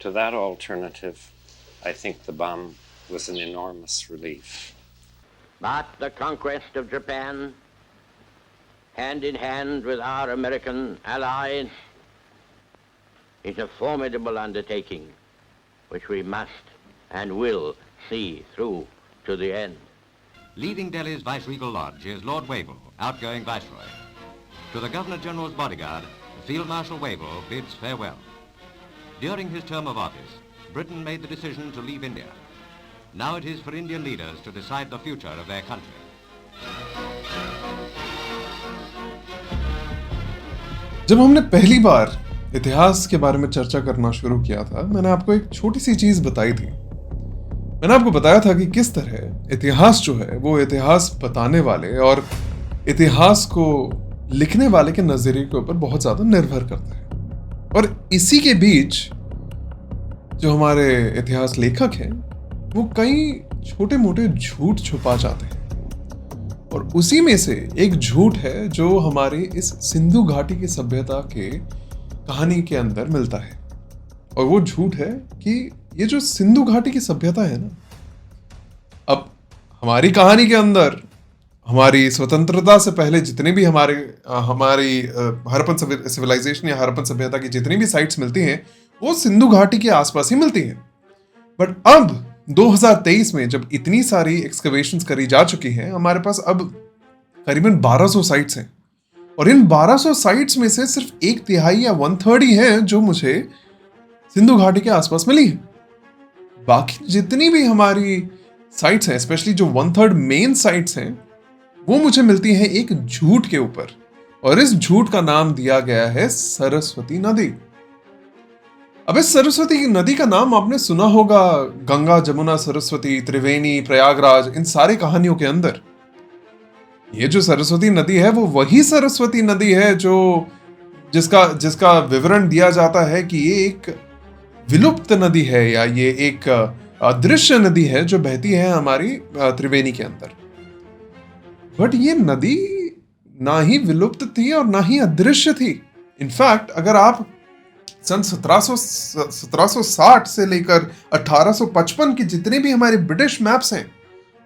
To that alternative, I think the bomb was an enormous relief. But the conquest of Japan, hand in hand with our American allies, is a formidable undertaking which we must and will see through to the end. Leaving Delhi's Viceregal Lodge is Lord Wavell, outgoing Viceroy. To the Governor-General's bodyguard, Field Marshal Wavell bids farewell. During his term of office, Britain made the decision to leave India. Now it is for Indian leaders to decide the future of their country. जब हमने पहली बार इतिहास के बारे में चर्चा करना शुरू किया था, मैंने आपको एक छोटी सी चीज बताई थी। मैंने आपको बताया था कि किस तरह इतिहास जो है वो इतिहास बताने वाले और इतिहास को लिखने वाले के नजरिए के ऊपर बहुत ज्यादा निर्भर करता है। और इसी के बीच जो हमारे इतिहास लेखक हैं वो कई छोटे मोटे झूठ छुपा जाते हैं, और उसी में से एक झूठ है जो हमारी इस सिंधु घाटी की सभ्यता के कहानी के अंदर मिलता है। और वो झूठ है कि ये जो सिंधु घाटी की सभ्यता है ना, अब हमारी कहानी के अंदर हमारी स्वतंत्रता से पहले जितने भी हमारी हड़प्पन सिविलाइजेशन या हड़प्पन सभ्यता की जितनी भी साइट्स मिलती हैं वो सिंधु घाटी के आसपास ही मिलती हैं। बट अब 2023 में जब इतनी सारी एक्सकवेशंस करी जा चुकी हैं, हमारे पास अब करीबन 1200 साइट्स हैं, और इन 1200 साइट्स में से सिर्फ 1/3 या 1/3 ही हैं जो मुझे सिंधु घाटी के आसपास मिली है। बाकी जितनी भी हमारी साइट्स हैं, स्पेशली जो 1/3 मेन साइट्स हैं, वो मुझे मिलती हैं एक झूठ के ऊपर, और इस झूठ का नाम दिया गया है सरस्वती नदी। अब इस सरस्वती नदी का नाम आपने सुना होगा गंगा, जमुना, सरस्वती, त्रिवेणी, प्रयागराज, इन सारी कहानियों के अंदर। ये जो सरस्वती नदी है वो वही सरस्वती नदी है जो जिसका विवरण दिया जाता है कि ये एक विलुप्त नदी है या ये एक अदृश्य नदी है जो बहती है हमारी त्रिवेणी के अंदर। बट ये नदी ना ही विलुप्त थी और ना ही अदृश्य थी। इनफैक्ट अगर आप सन 1760 से लेकर 1855 के जितने भी हमारे ब्रिटिश मैप्स हैं,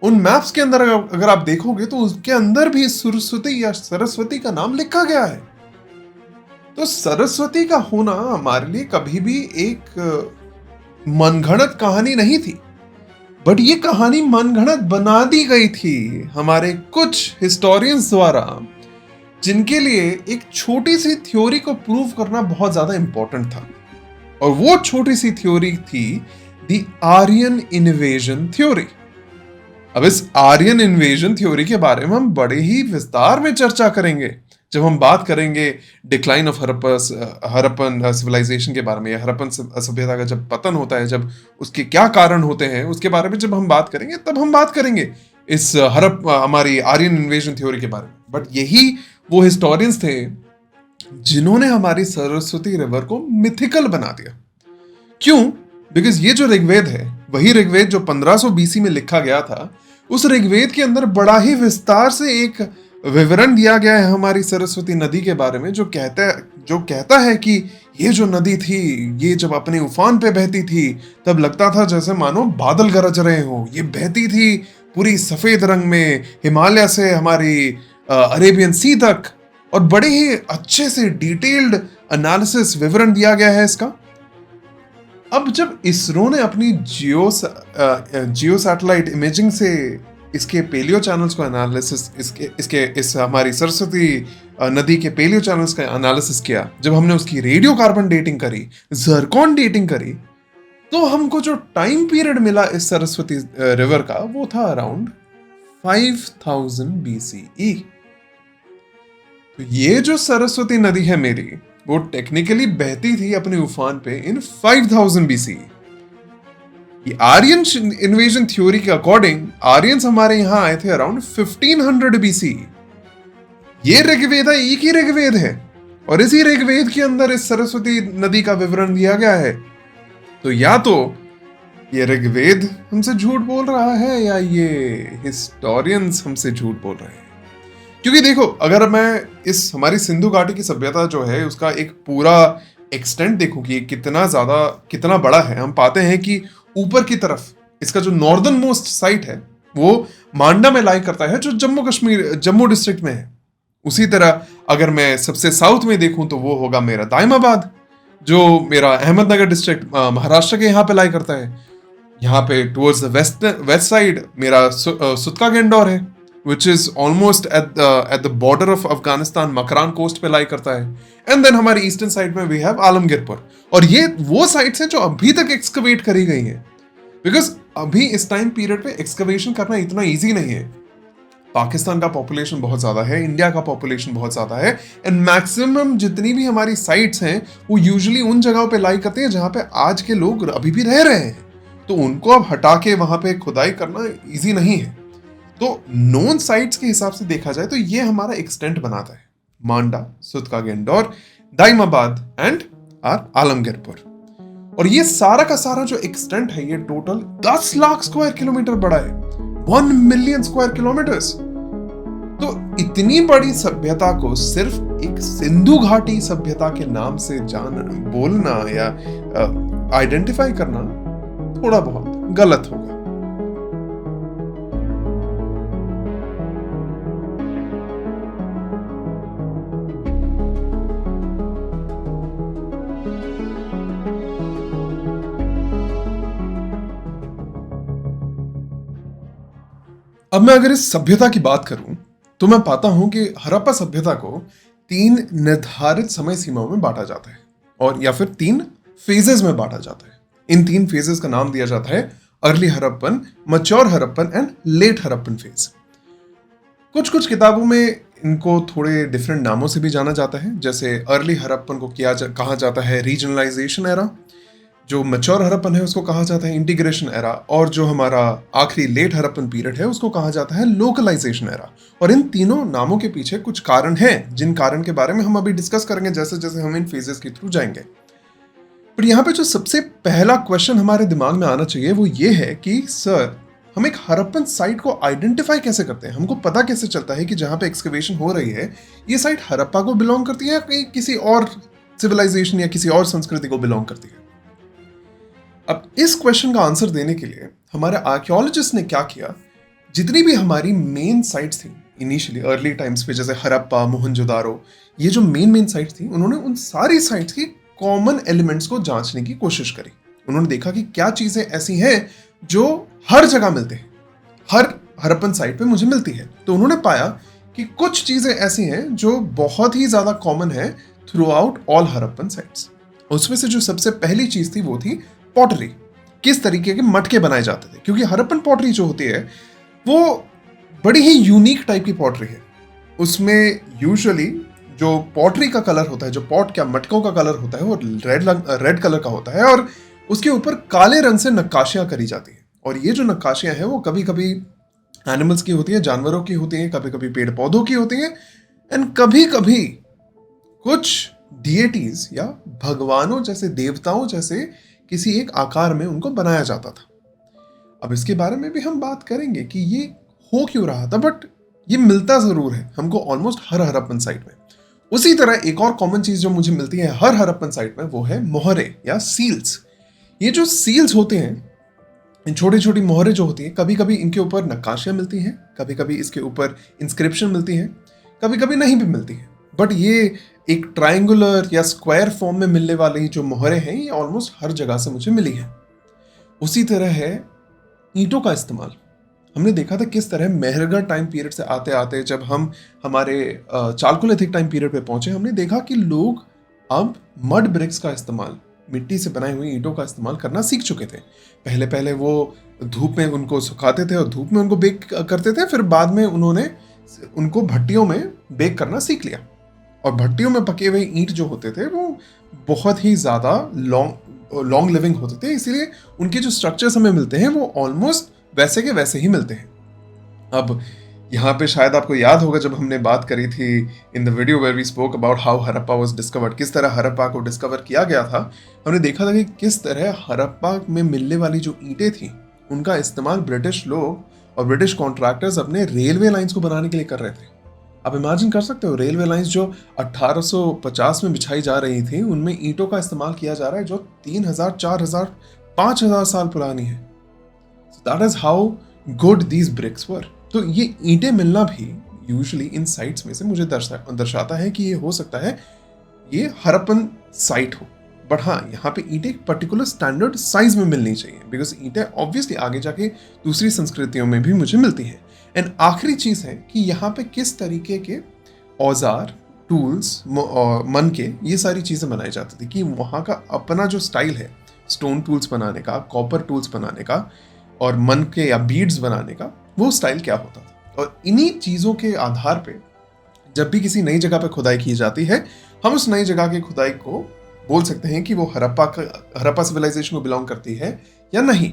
उन मैप्स के अंदर अगर आप देखोगे तो उसके अंदर भी सरस्वती या सरस्वती का नाम लिखा गया है। तो सरस्वती का होना हमारे लिए कभी भी एक मनगढ़ंत कहानी नहीं थी, बट ये कहानी मनगढ़ंत बना दी गई थी हमारे कुछ हिस्टोरियंस द्वारा, जिनके लिए एक छोटी सी थ्योरी को प्रूव करना बहुत ज्यादा इंपॉर्टेंट था। और वो छोटी सी थ्योरी थी द आर्यन इन्वेजन थ्योरी। अब इस आर्यन इन्वेजन थ्योरी के बारे में हम बड़े ही विस्तार में चर्चा करेंगे जब हम बात करेंगे डिक्लाइन ऑफ हड़प्पन सिविलाइजेशन के बारे में, या हड़प्पन सभ्यता का जब पतन होता है, जब उसके क्या कारण होते हैं उसके बारे में जब हम बात करेंगे, तब हम बात करेंगे इस हमारी आर्यन इन्वेजन थ्योरी के बारे में। बट यही वो हिस्टोरियंस थे जिन्होंने हमारी सरस्वती रिवर को मिथिकल बना दिया। क्यों? बिकॉज ये जो ऋग्वेद है वही ऋग्वेद जो 1500 BC में लिखा गया था, उस ऋग्वेद के अंदर बड़ा ही विस्तार से एक विवरण दिया गया है हमारी सरस्वती नदी के बारे में, जो कहता है कि ये जो नदी थी, ये जब अपने उफान पे बहती थी तब लगता था जैसे मानो बादल गरज रहे हो। ये बहती थी पूरी सफेद रंग में हिमालय से हमारी अरेबियन सी तक, और बड़े ही अच्छे से डिटेल्ड एनालिसिस विवरण दिया गया है इसका। अब जब इसरो ने अपनी जियो सैटेलाइट इमेजिंग से इसके पेलियो चैनल्स को एनालिसिस इस हमारी सरस्वती नदी के पेलियो चैनल्स का एनालिसिस किया, जब हमने उसकी रेडियो कार्बन डेटिंग करी, ज़रकॉन डेटिंग करी, तो हमको जो टाइम पीरियड मिला इस सरस्वती रिवर का वो था अराउंड 5000 BCE। तो ये जो सरस्वती नदी है मेरी, वो टेक्निकली बहती थी अपने उफान पे इन 5000 BCE। ये आर्यन इन्वेजन थ्योरी के अकॉर्डिंग आर्यंस हमारे यहां आए थे अराउंड 1500 BCE। ये ऋग्वेद एक ही ऋग्वेद है, और इसी ऋग्वेद के अंदर इस सरस्वती नदी का विवरण दिया गया है। तो या तो ये ऋग्वेद हमसे झूठ बोल रहा है या ये हिस्टोरियंस हमसे झूठ बोल रहे हैं। क्योंकि देखो, अगर मैं इस हमारी सिंधु घाटी की सभ्यता जो है उसका एक पूरा एक्सटेंट देखो कि ये कितना बड़ा है, हम पाते हैं कि ऊपर की तरफ इसका जो नॉर्दर्न मोस्ट साइट है वो मांडा में लाई करता है, जो जम्मू डिस्ट्रिक्ट में है। उसी तरह अगर मैं सबसे साउथ में देखूं तो वो होगा मेरा दाइमाबाद, जो मेरा अहमदनगर डिस्ट्रिक्ट महाराष्ट्र के यहाँ पे लाई करता है। यहाँ पे टुवर्ड्स द वेस्ट साइड मेरा सुतका गेंडोर है, which is almost at the border of Afghanistan, Makran coast पे लाई करता है। एंड देन हमारी ईस्टर्न साइड में वी हैव आलमगीरपुर, और ये वो साइट्स हैं जो अभी तक एक्सकवेट करी गई हैं, बिकॉज अभी इस टाइम पीरियड पे एक्सकवेशन करना इतना इजी नहीं है। पाकिस्तान का पॉपुलेशन बहुत ज्यादा है, इंडिया का पॉपुलेशन बहुत ज्यादा है, एंड मैक्सिमम जितनी भी हमारी साइट्स हैं वो यूजुअली उन जगहों पे लाई करते हैं जहां पे आज के लोग अभी भी रह रहे हैं, तो उनको अब हटा के वहां पे खुदाई करना इजी नहीं है। तो नोन साइट्स के हिसाब से देखा जाए तो ये हमारा एक्सटेंट बनाता है मांडा, सुतका गेंडोर, दाइमाबाद एंड आलमगीरपुर। और ये सारा का सारा जो एक्सटेंट है ये टोटल 10 लाख स्क्वायर किलोमीटर बड़ा है, 1 मिलियन स्क्वायर किलोमीटर्स। तो इतनी बड़ी सभ्यता को सिर्फ एक सिंधु घाटी सभ्यता के नाम से बोलना या आइडेंटिफाई करना थोड़ा बहुत गलत होगा। अब मैं अगर इस सभ्यता की बात करूं तो मैं पाता हूं कि हड़प्पा सभ्यता को 3 निर्धारित समय सीमाओं में बांटा जाता है, और या फिर 3 फेजेस में बांटा जाता है। इन 3 फेजेस का नाम दिया जाता है early Harappan, mature Harappan and let Harappan phase. कुछ किताबों में इनको थोड़े डिफरेंट नामों से भी जाना जाता है, जैसे अर्ली हड़प्पन को कहा जाता है रीजनलाइजेशन एरा, जो मैच्योर हड़प्पन है उसको कहा जाता है इंटीग्रेशन एरा, और जो हमारा आखिरी लेट हड़प्पन पीरियड है उसको कहा जाता है लोकलाइजेशन एरा। और इन तीनों नामों के पीछे कुछ कारण हैं, जिन कारण के बारे में हम अभी डिस्कस करेंगे जैसे जैसे हम इन फेजेस के थ्रू जाएंगे। पर यहाँ पे जो सबसे पहला क्वेश्चन हमारे दिमाग में आना चाहिए वो ये है कि सर, हम एक हड़प्पन साइट को आइडेंटिफाई कैसे करते हैं? हमको पता कैसे चलता है कि जहाँ पे एक्सकवेशन हो रही है ये साइट हड़प्पा को बिलोंग करती है या किसी और सिविलाइजेशन या किसी और संस्कृति को बिलोंग करती है? अब इस क्वेश्चन का आंसर देने के लिए हमारे आर्कियोलॉजिस्ट ने क्या किया, जितनी भी हमारी मेन साइट्स थी इनिशियली अर्ली टाइम्स पे, जैसे हड़प्पा, मोहनजोदारो, ये जो मेन साइट्स थी, उन्होंने उन सारी साइट्स की कॉमन एलिमेंट्स को जांचने की कोशिश करी। उन्होंने देखा कि क्या चीजें ऐसी हैं जो हर जगह मिलते हैं, हर हड़प्पन साइट पे मुझे मिलती है। तो उन्होंने पाया कि कुछ चीजें ऐसी हैं जो बहुत ही ज्यादा कॉमन है through out all Harappan sites. उसमें से जो सबसे पहली चीज थी वो थी पॉटरी। किस तरीके के मटके बनाए जाते थे, क्योंकि हड़प्पन पॉटरी जो होती है वो बड़ी ही यूनिक टाइप की पॉटरी है। उसमें यूजुअली जो पॉटरी का कलर होता है, जो पॉट क्या मटकों का कलर होता है, वो रेड कलर का होता है, और उसके ऊपर काले रंग से नक्काशियां करी जाती हैं। और ये जो नक्काशियां हैं वो कभी कभी एनिमल्स की होती है, जानवरों की होती हैं, कभी कभी पेड़ पौधों की होती हैं, एंड कभी कभी कुछ डिएटीज या भगवानों जैसे, देवताओं जैसे किसी एक आकार में उनको बनाया जाता था। अब इसके बारे में भी हम बात करेंगे कि ये हो क्यों रहा था, बट ये मिलता जरूर है हमको ऑलमोस्ट हर हड़प्पन साइट में। उसी तरह एक और कॉमन चीज जो मुझे मिलती है हर हड़प्पन साइट में वो है मोहरे या सील्स। ये जो सील्स होते हैं, इन छोटी छोटी मोहरे जो होती हैं, कभी कभी इनके ऊपर नक्काशियां मिलती हैं, कभी कभी इसके ऊपर इंस्क्रिप्शन मिलती है, कभी कभी नहीं भी मिलती है। बट ये एक ट्रायंगुलर या स्क्वायर फॉर्म में मिलने वाली जो मोहरे हैं ये ऑलमोस्ट हर जगह से मुझे मिली है। उसी तरह है ईंटों का इस्तेमाल। हमने देखा था किस तरह मेहरगढ़ टाइम पीरियड से आते आते जब हम हमारे चालकोलिथिक टाइम पीरियड पे पहुंचे, हमने देखा कि लोग अब मड ब्रिक्स का इस्तेमाल, मिट्टी से बनाई हुई ईंटों का इस्तेमाल करना सीख चुके थे। पहले पहले वो धूप में उनको सुखाते थे और धूप में उनको बेक करते थे, फिर बाद में उन्होंने उनको भट्टियों में बेक करना सीख लिया। और भट्टियों में पके हुए ईंट जो होते थे वो बहुत ही ज़्यादा लॉन्ग लिविंग होते थे, इसीलिए उनके जो स्ट्रक्चर्स हमें मिलते हैं वो ऑलमोस्ट वैसे के वैसे ही मिलते हैं। अब यहाँ पे शायद आपको याद होगा जब हमने बात करी थी in the video where we spoke about how Harappa was discovered, किस तरह हड़प्पा को डिस्कवर किया गया था। हमने देखा था कि किस तरह हड़प्पा में मिलने वाली जो ईंटें थी उनका इस्तेमाल ब्रिटिश लोग और ब्रिटिश कॉन्ट्रैक्टर्स अपने रेलवे लाइंस को बनाने के लिए कर रहे थे। आप इमेजिन कर सकते हो रेलवे लाइंस जो 1850 में बिछाई जा रही थी, उनमें ईंटों का इस्तेमाल किया जा रहा है जो 3000, 4000, 5000 साल पुरानी है। That is how good these bricks were. तो ये ईंटें मिलना भी यूजुअली इन साइट्स में से मुझे दर्शाता है कि ये हो सकता है ये हड़प्पन साइट हो। बट हाँ, यहाँ पे ईंटें एक पर्टिकुलर स्टैंडर्ड साइज में मिलनी चाहिए, बिकॉज ईंटें ऑब्वियसली आगे जाके दूसरी संस्कृतियों में भी मुझे मिलती हैं। एंड आखिरी चीज है कि यहाँ पे किस तरीके के औजार, टूल्स, मन के, ये सारी चीजें बनाई जाती थी कि वहाँ का अपना जो स्टाइल है स्टोन टूल्स बनाने का, कॉपर टूल्स बनाने का और मन के या बीड्स बनाने का, वो स्टाइल क्या होता था। और इन्हीं चीजों के आधार पे जब भी किसी नई जगह पे खुदाई की जाती है, हम उस नई जगह की खुदाई को बोल सकते हैं कि वो हड़प्पा सिविलाइजेशन को बिलोंग करती है या नहीं।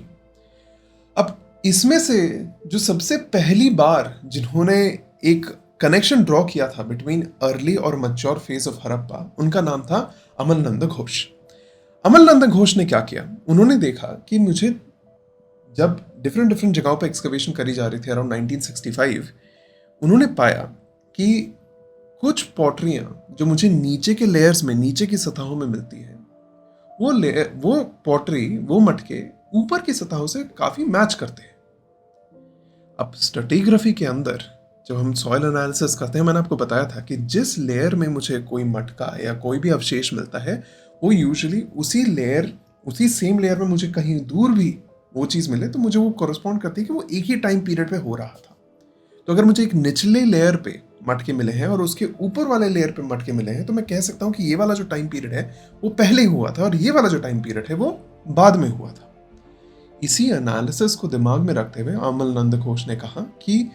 अब इसमें से जो सबसे पहली बार जिन्होंने एक कनेक्शन ड्रॉ किया था बिटवीन अर्ली और मैच्योर फेज ऑफ हड़प्पा, उनका नाम था अमलनंद घोष। अमलनंद घोष ने क्या किया, उन्होंने देखा कि मुझे जब डिफरेंट जगहों पे एक्सकवेशन करी जा रही थी अराउंड 1965, उन्होंने पाया कि कुछ पॉटरियां जो मुझे नीचे के लेयर्स में, नीचे की सतहों में मिलती है, वो पॉटरी, वो मटके ऊपर की सतहों से काफी मैच करते हैं। अब स्ट्रैटिग्राफी के अंदर जब हम सॉइल एनालिसिस करते हैं, मैंने आपको बताया था कि जिस लेयर में मुझे कोई मटका या कोई भी अवशेष मिलता है, वो यूजुअली उसी सेम लेयर में मुझे कहीं दूर भी वो चीज़ मिले तो मुझे वो कॉरेस्पॉन्ड करती है कि वो एक ही टाइम पीरियड पे हो रहा था। तो अगर मुझे एक निचले लेयर पे मटके मिले हैं और उसके ऊपर वाले लेयर पे मटके मिले हैं, तो मैं कह सकता हूँ कि ये वाला जो टाइम पीरियड है वो पहले हुआ था और ये वाला जो टाइम पीरियड है वो बाद में हुआ था। इसी एनालिसिस को दिमाग में रखते हुए अमलनंद घोष ने कहा कि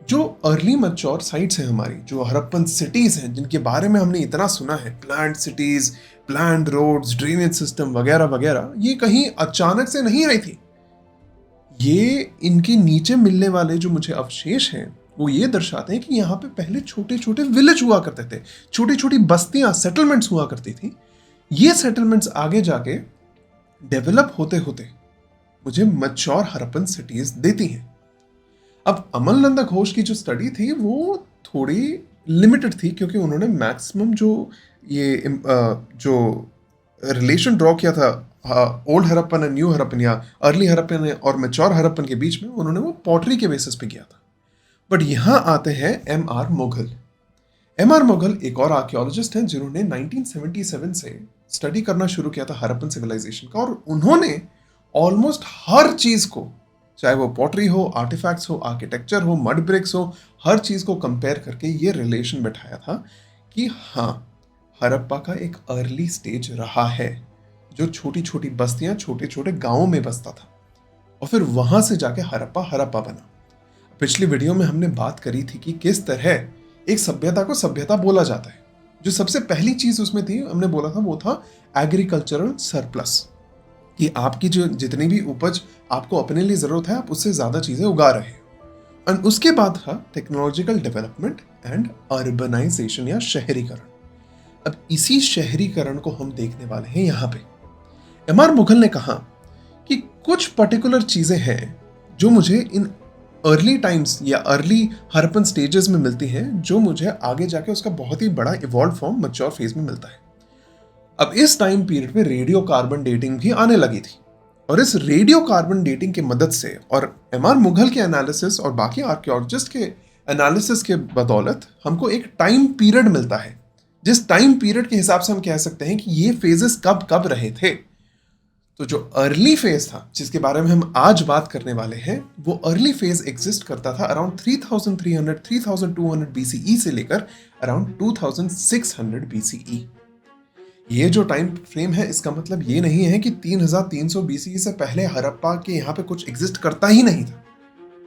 जो अर्ली मैच्योर साइट्स हैं हमारी, जो हड़प्पन सिटीज हैं जिनके बारे में हमने इतना सुना है, planned cities, planned roads, drainage system वगैरह वगैरह, ये कहीं अचानक से नहीं आई थी। ये इनके नीचे मिलने वाले जो मुझे अवशेष हैं वो ये दर्शाते हैं कि यहाँ पे पहले छोटे छोटे विलेज हुआ करते थे, छोटी छोटी बस्तियां, सेटलमेंट्स हुआ करती थी। ये सेटलमेंट्स आगे जाके डेवलप होते होते मुझे मैच्योर हड़प्पन सिटीज देती हैं। अब अमलनंद घोष की जो स्टडी थी वो थोड़ी लिमिटेड थी, क्योंकि उन्होंने मैक्सिमम जो रिलेशन ड्रॉ किया था old Harappan and new Harappan या अर्ली हड़प्पन और मैच्योर हड़प्पन के बीच में, उन्होंने वो पॉटरी के बेसिस पे किया था। बट यहाँ आते हैं M.R. मुघल। M.R. मुघल एक और आर्कियोलॉजिस्ट हैं जिन्होंने 1977 से स्टडी करना शुरू किया था हड़प्पन सिविलाइजेशन का, और उन्होंने ऑलमोस्ट हर चीज को, चाहे वो पॉटरी हो, आर्टिफैक्ट्स हो, आर्किटेक्चर हो, मड ब्रिक्स हो, हर चीज को कंपेयर करके ये रिलेशन बैठाया था कि हाँ, हड़प्पा का एक अर्ली स्टेज रहा है जो छोटी छोटी बस्तियां, छोटे छोटे गांवों में बसता था, और फिर वहां से जाके हड़प्पा बना। पिछली वीडियो में हमने बात करी थी कि किस तरह एक सभ्यता को सभ्यता बोला जाता है। जो सबसे पहली चीज उसमें थी, हमने बोला था, वो था एग्रीकल्चरल सरप्लस, कि आपकी जो जितनी भी उपज आपको अपने लिए जरूरत है, आप उससे ज्यादा चीजें उगा रहे हो। और उसके बाद था टेक्नोलॉजिकल डेवलपमेंट एंड अर्बनाइजेशन या शहरीकरण। अब इसी शहरीकरण को हम देखने वाले हैं यहाँ पे। M.R. मुघल ने कहा कि कुछ पर्टिकुलर चीजें हैं जो मुझे इन अर्ली टाइम्स या अर्ली हड़प्पन स्टेजेस में मिलती हैं, जो मुझे आगे जाके उसका बहुत ही बड़ा इवॉल्व फॉर्म मैच्योर फेज में मिलता है। अब इस टाइम पीरियड पे रेडियो कार्बन डेटिंग भी आने लगी थी, और इस रेडियो कार्बन डेटिंग की मदद से और M.R. मुघल के एनालिसिस और बाकी आर्कियोलॉजिस्ट के एनालिसिस के बदौलत हमको एक टाइम पीरियड मिलता है, जिस टाइम पीरियड के हिसाब से हम कह सकते हैं कि ये फेजेस कब कब रहे थे। तो जो अर्ली फेज था जिसके बारे में हम आज बात करने वाले हैं, वो अर्ली फेज एग्जिस्ट करता था अराउंड 3200 BCE से लेकर अराउंड 2600 BCE। ये जो टाइम फ्रेम है, इसका मतलब ये नहीं है कि 3300 BCE से पहले हड़प्पा के यहाँ पे कुछ एग्जिस्ट करता ही नहीं था।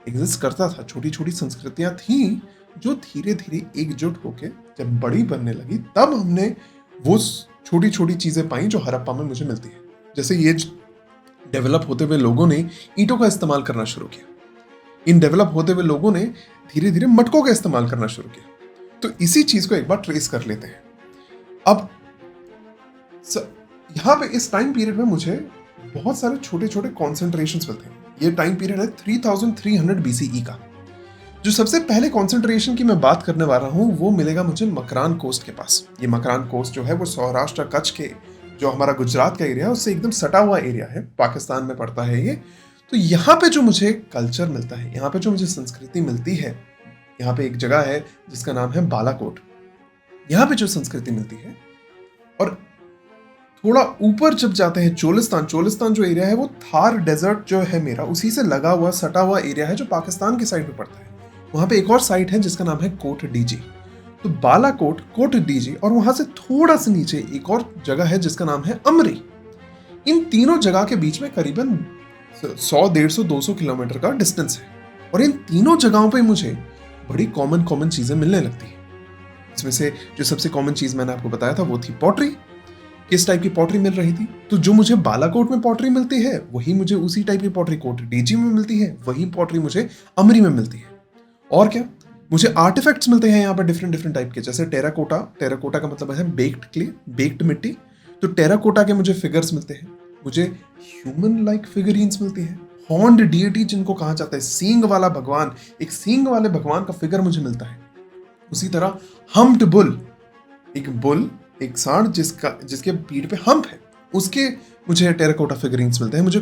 एग्जिस्ट करता था, छोटी छोटी संस्कृतियां थी जो धीरे धीरे एकजुट होके जब बड़ी बनने लगी, तब हमने वो छोटी छोटी चीजें पाई जो हड़प्पा में मुझे मिलती है। जैसे ये डेवलप होते हुए लोगों ने ईंटों का इस्तेमाल करना शुरू किया, इन डेवलप होते हुए लोगों ने धीरे धीरे मटकों का इस्तेमाल करना शुरू किया। तो इसी चीज को एक बार ट्रेस कर लेते हैं। अब यहाँ पे इस टाइम पीरियड में मुझे बहुत सारे छोटे छोटे कॉन्सेंट्रेशंस मिलते हैं। ये टाइम पीरियड है 3300 BCE का। जो सबसे पहले कॉन्सेंट्रेशन की मैं बात करने वाला हूँ वो मिलेगा मुझे मकरान कोस्ट के पास। ये मकरान कोस्ट जो है वो सौराष्ट्र कच्छ के जो हमारा गुजरात का एरिया है उससे एकदम सटा हुआ एरिया है, पाकिस्तान में पड़ता है ये। तो यहाँ पे जो मुझे कल्चर मिलता है, यहाँ पे जो मुझे संस्कृति मिलती है, यहाँ पे एक जगह है जिसका नाम है बालाकोट। यहाँ पे जो संस्कृति मिलती है, और थोड़ा ऊपर जब जाते हैं चोलिस्तान जो एरिया है वो थार डेजर्ट जो है मेरा उसी से लगा हुआ सटा हुआ एरिया है जो पाकिस्तान की साइड पे पड़ता है। वहाँ पे एक और साइट है जिसका नाम है कोट डीजी। तो बालाकोट, कोट डीजी और वहाँ से थोड़ा सा नीचे एक और जगह है जिसका नाम है अमरी। इन तीनों जगह के बीच में करीबन 100, 150, 200 किलोमीटर का डिस्टेंस है, और इन तीनों जगहों पे मुझे बड़ी कॉमन चीजें मिलने लगती है। इसमें से जो सबसे कॉमन चीज मैंने आपको बताया था वो थी पॉटरी। किस टाइप की पॉटरी मिल रही थी? तो जो मुझे बालाकोट में पॉटरी मिलती है वही मुझे उसी टाइप की पॉटरी कोट डीजी में मिलती है, वही पॉटरी मुझे अमरी में मिलती है। और क्या, मुझे आर्टिफैक्ट्स मिलते हैं यहाँ पर डिफरेंट टाइप के, जैसे टेराकोटा का मतलब है बेक्ड क्ले, बेक्ड मिट्टी। तो टेराकोटा के मुझे फिगर्स मिलते हैं, मुझे ह्यूमन लाइक फिगरीन्स मिलती है, हॉर्न्ड डीटी जिनको कहा जाता है, सींग वाला भगवान, एक सींग वाले भगवान का फिगर मुझे मिलता है। उसी तरह हम्प्ड बुल, एक सांड जिसके पीठ पे हम्प है, उसके मुझे टेराकोटा फिगरीन्स मिलते हैं। मुझे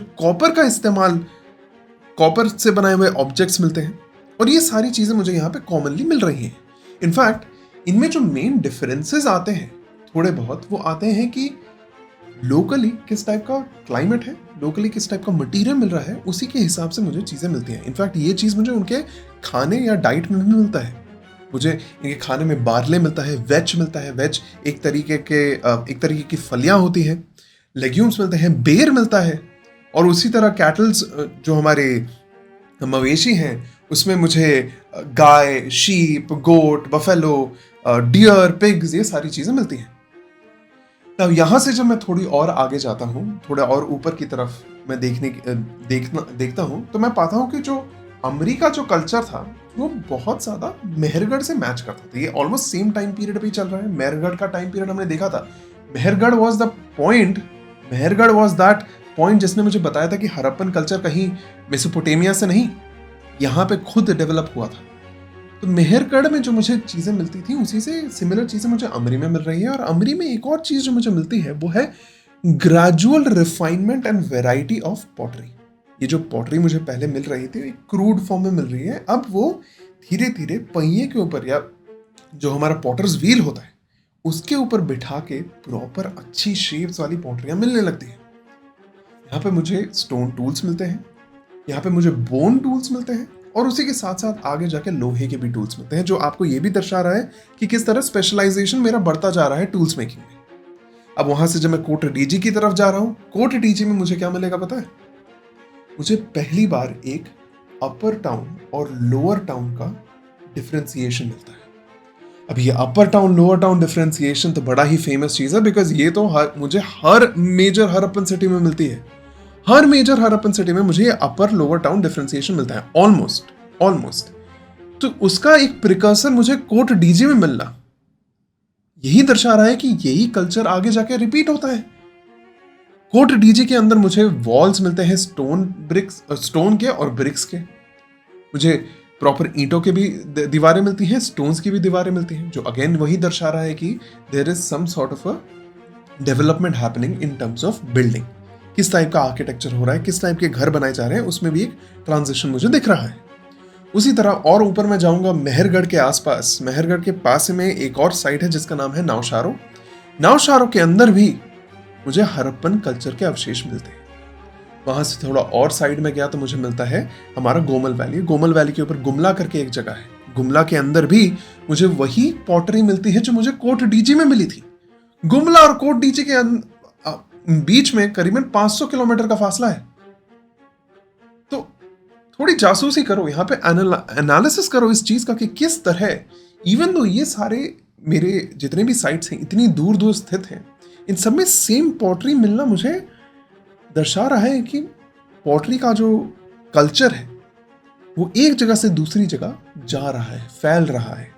कॉपर से बनाए हुए ऑब्जेक्ट्स मिलते हैं, और ये सारी चीजें मुझे यहाँ पे कॉमनली मिल रही हैं। इनफैक्ट इनमें जो मेन डिफरेंसेस आते हैं थोड़े बहुत, वो आते हैं कि लोकली किस टाइप का क्लाइमेट है, लोकली किस टाइप का मटेरियल मिल रहा है, उसी के हिसाब से मुझे चीजें मिलती हैं। इनफैक्ट ये चीज मुझे उनके खाने या डाइट में भी मिलता है। मुझे इनके खाने में बार्ले मिलता है, वेज मिलता है, वेज एक तरीके की फलियां होती है, लेग्यूम्स मिलते हैं, बेर मिलता है, और उसी तरह कैटल्स जो हमारे मवेशी हैं उसमें मुझे गाय, शीप, गोट, बफेलो, डियर, पिग्स, ये सारी चीजें मिलती हैं। अब यहाँ से जब मैं थोड़ी और आगे जाता हूँ, थोड़ा और ऊपर की तरफ मैं देखता हूँ, तो मैं पाता हूँ कि जो अमरी का जो कल्चर था वो बहुत ज्यादा मेहरगढ़ से मैच करता था। ये ऑलमोस्ट सेम टाइम पीरियड पे चल रहा है। मेहरगढ़ का टाइम पीरियड हमने देखा था। मेहरगढ़ वॉज दैट पॉइंट जिसने मुझे बताया था कि हड़प्पन कल्चर कहीं मेसोपोटामिया से नहीं, यहाँ पे खुद डेवलप हुआ था। तो मेहरगढ़ में जो मुझे चीजें मिलती थी उसी से सिमिलर चीजें मुझे अमरी में मिल रही है। और अमरी में एक और चीज जो मुझे मिलती है वो है gradual refinement and variety of pottery. ये जो पॉटरी मुझे पहले मिल रही थी एक क्रूड फॉर्म में मिल रही है, अब वो धीरे धीरे पहिए के ऊपर या जो हमारा पॉटर्स व्हील होता है उसके ऊपर बिठा के प्रॉपर अच्छी शेप्स वाली पॉटरियां मिलने लगती है। यहाँ पे मुझे स्टोन टूल्स मिलते हैं, यहाँ पे मुझे बोन टूल्स मिलते हैं, और उसी के साथ साथ आगे जाके लोहे के भी टूल्स मिलते हैं, जो आपको ये भी दर्शा रहा है कि किस तरह स्पेशलाइजेशन मेरा बढ़ता जा रहा है टूल्स मेकिंग में। अब वहां से जब मैं कोट डीजी की तरफ जा रहा हूँ, कोट डीजी में मुझे क्या मिलेगा पता है? मुझे पहली बार एक अपर टाउन और लोअर टाउन का डिफरेंशिएशन मिलता है। अब ये अपर टाउन लोअर टाउन डिफरेंशिएशन तो बड़ा ही फेमस चीज है, बिकॉज ये तो मुझे हर मेजर हड़प्पन सिटी में मिलती है। हर मेजर हड़प्पन सिटी में मुझे ये अपर लोअर टाउन डिफरेंशिएशन मिलता है, ऑलमोस्ट। तो उसका एक प्रिकर्सर मुझे कोट डीजी में मिलना यही दर्शा रहा है कि यही कल्चर आगे जाके रिपीट होता है। कोट डीजी के अंदर मुझे वॉल्स मिलते हैं स्टोन के और ब्रिक्स के। मुझे प्रॉपर ईंटों के भी दीवारें मिलती हैं, स्टोन्स की भी दीवारें मिलती हैं, जो अगेन वही दर्शा रहा है कि there is some sort of a development happening in terms of building. किस टाइप का आर्किटेक्चर हो रहा है, किस टाइप के घर बनाए जा रहे हैं, उसमें भी एक ट्रांजिशन मुझे दिख रहा है। उसी तरह और ऊपर मैं जाऊंगा मेहरगढ़ के आसपास। मेहरगढ़ के पास में एक और साइट है जिसका नाम है नावशारो। नावशारो के अंदर भी मुझे हड़प्पन कल्चर के अवशेष मिलते हैं। वहां से थोड़ा और साइड में गया तो मुझे मिलता है हमारा गोमल वैली। गोमल वैली के ऊपर गुमला करके एक जगह है। गुमला के अंदर भी मुझे वही पॉटरी मिलती है जो मुझे कोट डीजी में मिली थी। गुमला और कोट डीजी के बीच में करीबन 500 किलोमीटर का फासला है। तो थोड़ी जासूसी करो, यहाँ पे एनालिसिस करो इस चीज का कि किस तरह इवन दो ये सारे मेरे जितने भी साइट्स हैं इतनी दूर दूर स्थित हैं, इन सब में सेम पॉटरी मिलना मुझे दर्शा रहा है कि पॉटरी का जो कल्चर है वो एक जगह से दूसरी जगह जा रहा है, फैल रहा है।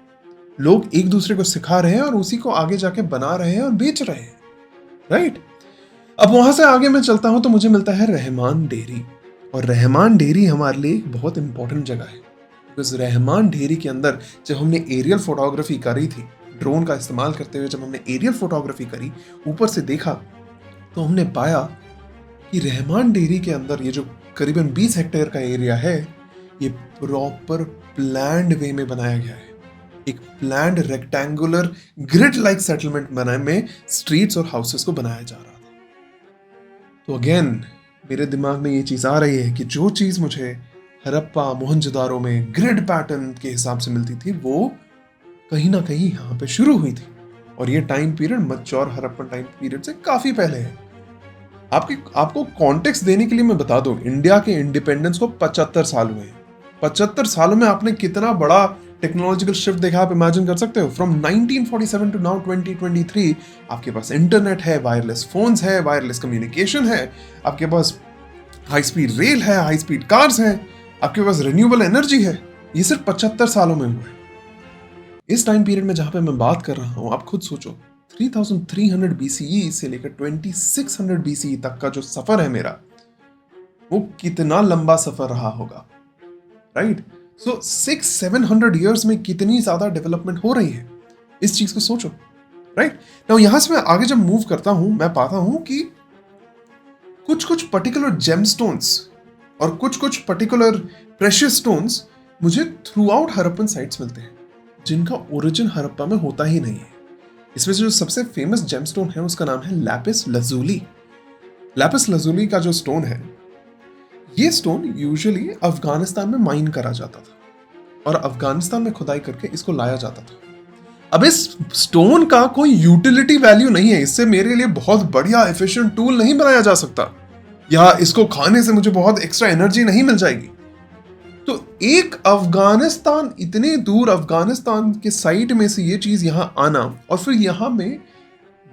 लोग एक दूसरे को सिखा रहे हैं और उसी को आगे जाके बना रहे हैं और बेच रहे हैं, राइट। अब वहां से आगे मैं चलता हूं तो मुझे मिलता है रहमान डेयरी। और रहमान डेयरी हमारे लिए एक बहुत इंपॉर्टेंट जगह है। बिकॉज रहमान ढेरी के अंदर जब हमने एरियल फोटोग्राफी करी थी, ड्रोन का इस्तेमाल करते हुए जब हमने एरियल फोटोग्राफी करी, ऊपर से देखा, तो हमने पाया कि रहमान डेयरी के अंदर ये जो करीबन 20 हेक्टेयर का एरिया है, ये प्रॉपर प्लैंड वे में बनाया गया है। एक planned rectangular grid like settlement बनाए में स्ट्रीट्स और हाउसेस को बनाया जा रहा था। तो अगेन मेरे दिमाग में ये चीज आ रही है कि जो चीज मुझे हड़प्पा मोहनजोदारो में ग्रिड पैटर्न के हिसाब से मिलती थी, वो कहीं ना कहीं यहाँ पे शुरू हुई थी। और ये time period mature Harappan time period से काफी पहले है। आपको कॉन्टेक्स्ट देने के लिए मैं बता दूं, इंडिया के इंडिपेंडेंस को 75 साल हुए हैं। 75 सालों में आपने कितना बड़ा टेक्नोलॉजिकल शिफ्ट देखा, आप इमेजिन कर सकते हो। फ्रॉम 1947 टू नाउ 2023 आपके पास इंटरनेट है, वायरलेस फोन्स है, वायरलेस कम्युनिकेशन है, आपके पास हाई स्पीड रेल है, हाई स्पीड कार्स हैं, आपके पास रिन्यूएबल एनर्जी है। ये सिर्फ 75 सालों में हुआ है। इस टाइम पीरियड में जहां पे मैं बात कर रहा हूं, आप खुद सोचो 3300 BCE से लेकर 2600 BCE तक का जो सफर है मेरा, वो कितना लंबा सफर रहा होगा, राइट? सो 600-700 ईयर्स में कितनी ज्यादा डेवलपमेंट हो रही है, इस चीज को सोचो, राइट? नाउ यहां से मैं आगे जब मूव करता हूं, मैं पाता हूं कि कुछ पर्टिकुलर जेमस्टोन्स और कुछ पर्टिकुलर प्रेशियस स्टोन्स मुझे थ्रू आउट हड़प्पन साइट्स मिलते हैं, जिनका ओरिजिन हड़प्पा में होता ही नहीं है। इसमें से जो सबसे फेमस जेमस्टोन है उसका नाम है लैपिस लजुली। लैपिस लजुली का जो स्टोन है, ये स्टोन यूजुअली अफगानिस्तान में माइन करा जाता था और अफगानिस्तान में खुदाई करके इसको लाया जाता था। अब इस स्टोन का कोई यूटिलिटी वैल्यू नहीं है, इससे मेरे लिए बहुत बढ़िया एफिशिएंट टूल नहीं बनाया जा सकता, या इसको खाने से मुझे बहुत एक्स्ट्रा एनर्जी नहीं मिल जाएगी। तो एक अफगानिस्तान, इतने दूर अफगानिस्तान के साइट में से ये चीज यहां आना और फिर यहां में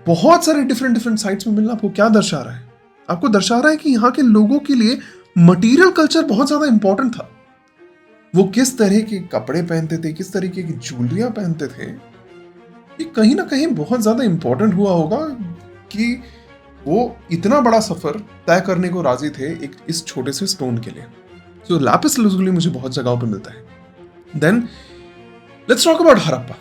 बहुत सारे डिफरेंट साइट्स में मिलना, आपको क्या दर्शा रहा है? आपको दर्शा रहा है कि यहाँ के लोगों के लिए मटेरियल कल्चर बहुत ज्यादा इंपॉर्टेंट था। वो किस तरह के कपड़े पहनते थे, किस तरीके की ज्वेलरियां पहनते थे, ये कहीं ना कहीं बहुत ज्यादा इंपॉर्टेंट हुआ होगा कि वो इतना बड़ा सफर तय करने को राजी थे एक इस छोटे से स्टोन के लिए। तो लैपिस लजुली मुझे बहुत जगहों पे मिलता है। Then let's talk about Harappa.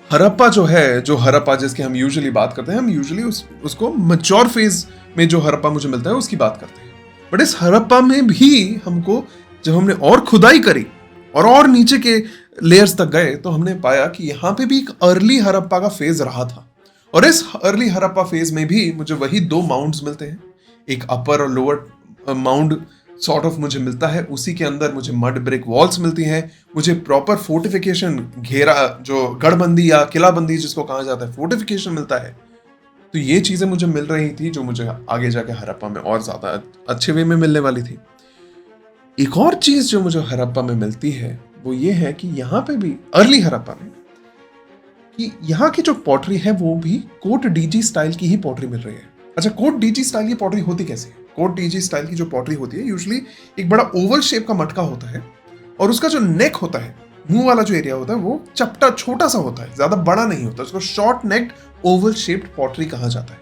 Harappa जो है, जो हड़प्पा जिसकी हम यूजुअली बात करते हैं, हम यूजुअली उसको मैच्योर फेज में जो हड़प्पा मुझे मिलता है उसकी बात करते हैं। बट इस हड़प्पा में भी हमको, जब हमने और खुदाई करी और नीचे के लेयर्स तक गए, तो हमने पाया कि यहाँ पे भी एक अर्ली हड़प्पा का फेज रहा था। और इस अर्ली हड़प्पा फेज में भी मुझे वही 2 माउंड्स मिलते हैं, एक अपर और लोअर माउंड सॉर्ट ऑफ मुझे मिलता है। उसी के अंदर मुझे मड ब्रिक वॉल्स मिलती हैं, मुझे प्रॉपर फोर्टिफिकेशन, घेरा, जो गढ़बंदी या किलाबंदी जिसको कहा जाता है, फोर्टिफिकेशन मिलता है। तो ये चीजें मुझे मिल रही थी जो मुझे आगे जाके हड़प्पा में और ज्यादा अच्छे वे में मिलने वाली थी। एक और चीज जो मुझे हड़प्पा में मिलती है वो ये है कि यहाँ पे भी अर्ली हड़प्पा में कि यहाँ की जो पॉटरी है वो भी कोट डीजी स्टाइल की ही पॉटरी मिल रही है। अच्छा, कोट डीजी स्टाइल की पॉटरी होती कैसे है? कोट डीजी स्टाइल की जो पॉटरी होती है, यूजुअली एक बड़ा ओवल शेप का मटका होता है और उसका जो नेक होता है, मुंह वाला जो एरिया होता है, वो चपटा छोटा सा होता है, ज्यादा बड़ा नहीं होता। उसको short necked oval shaped pottery कहा जाता है।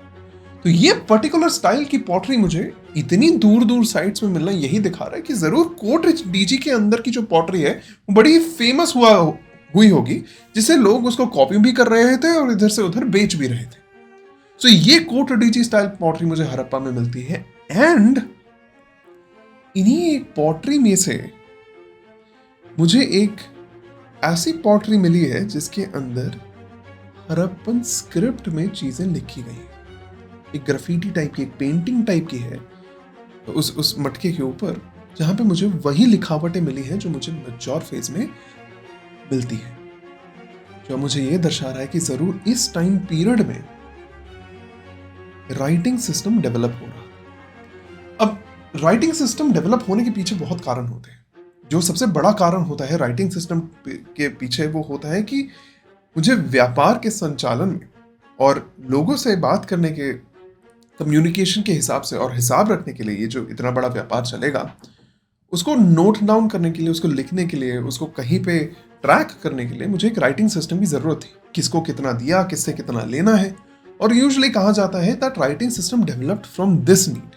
तो ये पर्टिकुलर स्टाइल की पॉटरी मुझे इतनी दूर दूर साइट्स में मिलना यही दिखा रहा है कि जरूर कोट डीजी के अंदर की जो पॉटरी है वो बड़ी फेमस हुई होगी, जिसे लोग उसको कॉपी भी कर रहे थे और इधर से उधर बेच भी रहे थे। तो ये कोट डीजी स्टाइल पॉटरी मुझे हड़प्पा में मिलती है। एंड इन्हीं एक पॉटरी में से मुझे एक ऐसी पॉटरी मिली है जिसके अंदर हड़प्पन स्क्रिप्ट में चीजें लिखी गई हैं। एक ग्राफिटी टाइप की, एक पेंटिंग टाइप की है उस मटके के ऊपर, जहां पे मुझे वही लिखावटें मिली हैं जो मुझे मैच्योर फेज में मिलती है, जो मुझे ये दर्शा रहा है कि जरूर इस टाइम पीरियड में राइटिंग सिस्टम डेवलप हो रहा है। अब राइटिंग सिस्टम डेवलप होने के पीछे बहुत कारण होते हैं। जो सबसे बड़ा कारण होता है राइटिंग सिस्टम के पीछे, वो होता है कि मुझे व्यापार के संचालन में और लोगों से बात करने के, कम्युनिकेशन के हिसाब से और हिसाब रखने के लिए, ये जो इतना बड़ा व्यापार चलेगा, उसको नोट डाउन करने के लिए, उसको लिखने के लिए, उसको कहीं पे ट्रैक करने के लिए मुझे एक राइटिंग सिस्टम की जरूरत थी। किसको कितना दिया, किससे कितना लेना है। और यूजुअली कहा जाता है that writing system developed from this need.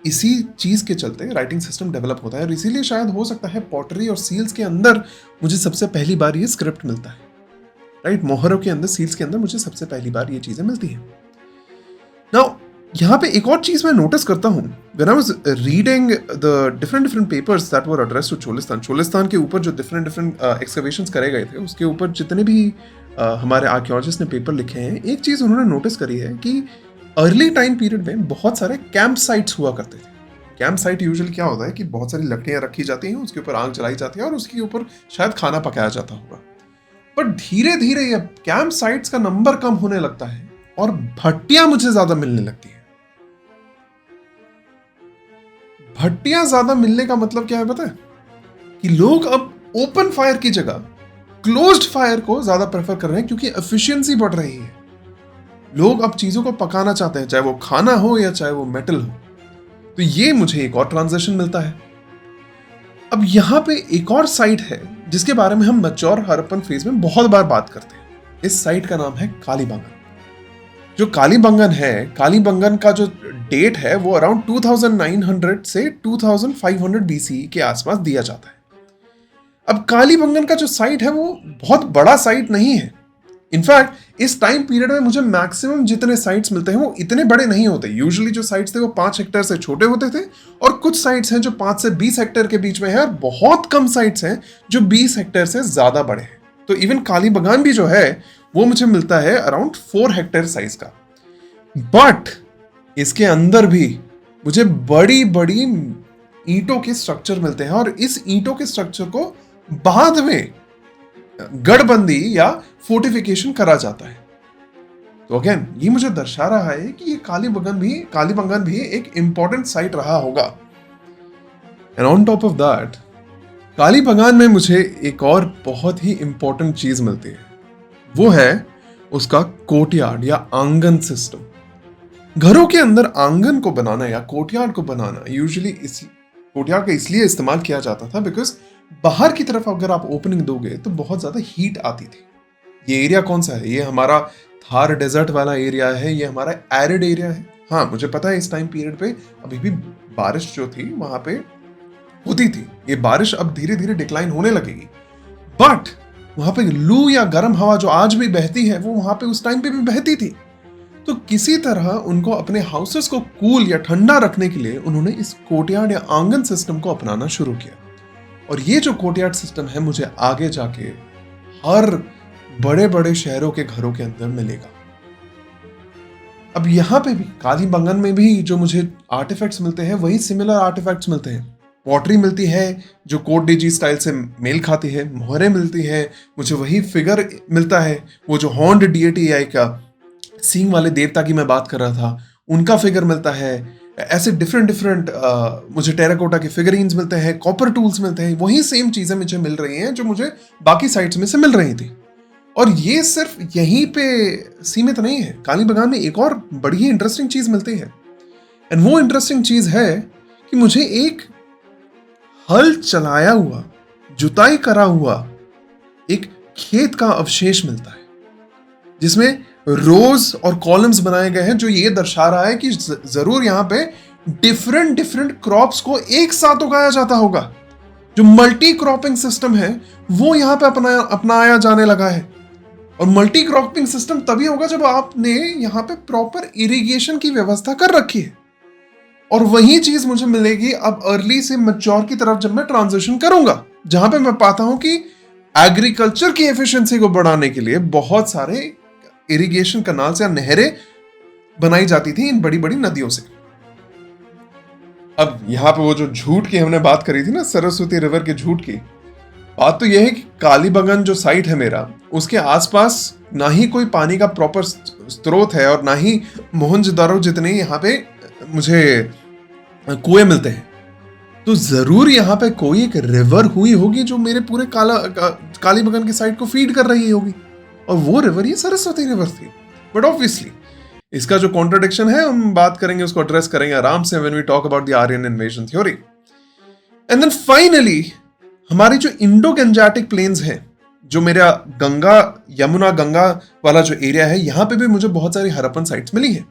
इसी चीज के चलते राइटिंग सिस्टम डेवलप होता है, और इसीलिए शायद हो सकता है पॉटरी और सील्स के अंदर मुझे सबसे पहली बार ये स्क्रिप्ट मिलता है, राइट। मोहरों के अंदर, सील्स के अंदर मुझे सबसे पहली बार ये चीजें मिलती हैं। नाउ यहाँ पे एक और चीज मैं नोटिस करता हूँ, when I was reading the different papers that were addressed to Cholistan, Cholistan के ऊपर जो डिफरेंट एक्सकवेशंस करे गए थे, उसके ऊपर जितने भी हमारे आर्कियोलॉजिस्ट ने पेपर लिखे हैं, एक चीज उन्होंने नोटिस करी है कि अर्ली टाइम पीरियड में बहुत सारे कैंप साइट्स हुआ करते थे। कैंप साइट यूजुअली क्या होता है कि बहुत सारी लकड़ियां रखी जाती हैं, उसके ऊपर आग जलाई जाती है और उसके ऊपर शायद खाना पकाया जाता होगा। पर धीरे धीरे ये कैंप साइट्स का नंबर कम होने लगता है और भट्टियां मुझे ज्यादा मिलने लगती है। भट्टियां ज्यादा मिलने का मतलब क्या है पता है? कि लोग अब ओपन फायर की जगह क्लोज्ड फायर को ज्यादा प्रेफर कर रहे हैं, क्योंकि एफिशिएंसी बढ़ रही है। लोग अब चीजों को पकाना चाहते हैं, चाहे वो खाना हो या चाहे वो मेटल हो। तो ये मुझे एक और ट्रांजिशन मिलता है। अब यहां पे एक और साइट है जिसके बारे में हम मैच्योर हड़प्पन फेज में बहुत बार बात करते हैं। इस साइट का नाम है कालीबंगन। जो कालीबंगन है, कालीबंगन का जो डेट है वो अराउंड 2900 से 2500 बीसी के आसपास दिया जाता है। अब कालीबंगन का जो साइट है वो बहुत बड़ा साइट नहीं है। इनफैक्ट इस टाइम पीरियड में मुझे मैक्सिमम जितने साइट्स मिलते हैं वो इतने बड़े नहीं होते। यूजुअली जो साइट्स थे वो 5 हेक्टेयर से छोटे होते थे, और कुछ साइट्स हैं जो 5 से 20 हेक्टेयर के बीच में है, और बहुत कम साइट्स हैं जो 20 हेक्टेयर से ज्यादा बड़े हैं। तो इवन कालीबंगान भी जो है वो मुझे मिलता है अराउंड 4 हेक्टेयर साइज का। बट इसके अंदर भी मुझे बड़ी बड़ी ईंटों के स्ट्रक्चर मिलते हैं, और इस ईंटों के स्ट्रक्चर को बाद में गढ़बंदी या फोर्टिफिकेशन करा जाता है। तो अगेन ये मुझे दर्शा रहा है कि ये कालीबंगन भी एक इंपॉर्टेंट साइट रहा होगा। And on top of that, Kalibangan में मुझे एक और बहुत ही इंपॉर्टेंट चीज मिलती है, वो है उसका कोर्टयार्ड या आंगन सिस्टम। घरों के अंदर आंगन को बनाना या कोर्टयार्ड को बनाना यूजुअली कोर्टयार्ड का इसलिए इस्तेमाल किया जाता था बिकॉज बाहर की तरफ अगर आप ओपनिंग दोगे तो बहुत ज्यादा हीट आती थी। ये एरिया कौन सा है? ये हमारा थार डेजर्ट वाला एरिया है, ये हमारा एरिड एरिया है। हाँ, मुझे पता है इस टाइम पीरियड पे अभी भी बारिश जो थी वहां पे होती थी। ये बारिश अब धीरे धीरे डिक्लाइन होने लगेगी, बट वहां पे लू या गर्म हवा जो आज भी बहती है वो वहां पे उस टाइम पे भी बहती थी। तो किसी तरह उनको अपने हाउसेस को कूल या ठंडा रखने के लिए उन्होंने इस कोर्टयार्ड या आंगन सिस्टम को अपनाना शुरू किया। और ये जो कोर्टयार्ड सिस्टम है मुझे आगे जाके हर बड़े बड़े शहरों के घरों के अंदर मिलेगा। अब यहां पे भी कालीबंगन में भी जो मुझे आर्टिफैक्ट्स मिलते हैं वही सिमिलर आर्टिफैक्ट्स मिलते हैं। पॉटरी मिलती है जो कोट डीजी स्टाइल से मेल खाती है, मोहरें मिलती है, मुझे वही फिगर मिलता है, वो जो हॉर्न्ड डीएटी का सींग वाले देवता की मैं बात कर रहा था उनका फिगर मिलता है। ऐसे डिफरेंट मुझे टेराकोटा के फिगरीन्स मिलते हैं, कॉपर टूल्स मिलते हैं। वही सेम चीजें मुझे मिल रही हैं जो मुझे बाकी साइट्स में से मिल रही थी। और ये सिर्फ यहीं पे सीमित नहीं है, कालीबंगन में एक और बड़ी ही इंटरेस्टिंग चीज मिलती है। एंड वो इंटरेस्टिंग चीज है कि मुझे एक हल चलाया हुआ, जुताई करा हुआ एक खेत का अवशेष मिलता है, जिसमें रोज और कॉलम्स बनाए गए हैं, जो ये दर्शा रहा है कि जरूर यहां पे डिफरेंट क्रॉप्स को एक साथ उगाया जाता होगा। जो मल्टी क्रॉपिंग सिस्टम है वो यहां पे अपनाया जाने लगा है। और मल्टी क्रॉपिंग सिस्टम तभी होगा जब आपने यहां पे प्रॉपर इरिगेशन की व्यवस्था कर रखी है। और वही चीज मुझे मिलेगी अब अर्ली से मैच्योर की तरफ जब मैं ट्रांजिशन करूंगा, जहां पे मैं पाता हूं कि एग्रीकल्चर की एफिशिएंसी को बढ़ाने के लिए बहुत सारे इरिगेशन कनाल्स या नहरें बनाई जाती थी इन बड़ी बड़ी नदियों से। अब यहां पे वो जो झूठ की हमने बात करी थी ना, सरस्वती रिवर के झूठ की बात, तो यह है कि कालीबंगन जो साइट है मेरा, उसके आसपास ना ही कोई पानी का प्रॉपर स्रोत है और ना ही मोहनजोदारो जितने यहाँ पे मुझे कुएं मिलते हैं। तो जरूर यहाँ पे कोई एक रिवर हुई होगी जो मेरे पूरे कालीबंगन की साइट को फीड कर रही होगी, और वो रिवर ये सरस्वती रिवर थी। बट ऑब्वियसली इसका जो कॉन्ट्रडिक्शन है हम बात करेंगे, उसको एड्रेस करेंगे आराम से when we talk about the Aryan invasion theory. And then finally हमारी जो इंडो गंजेटिक प्लेन्स हैं, जो मेरा यमुना गंगा वाला जो एरिया है, यहां पे भी मुझे बहुत सारी हड़प्पन साइट्स मिली है।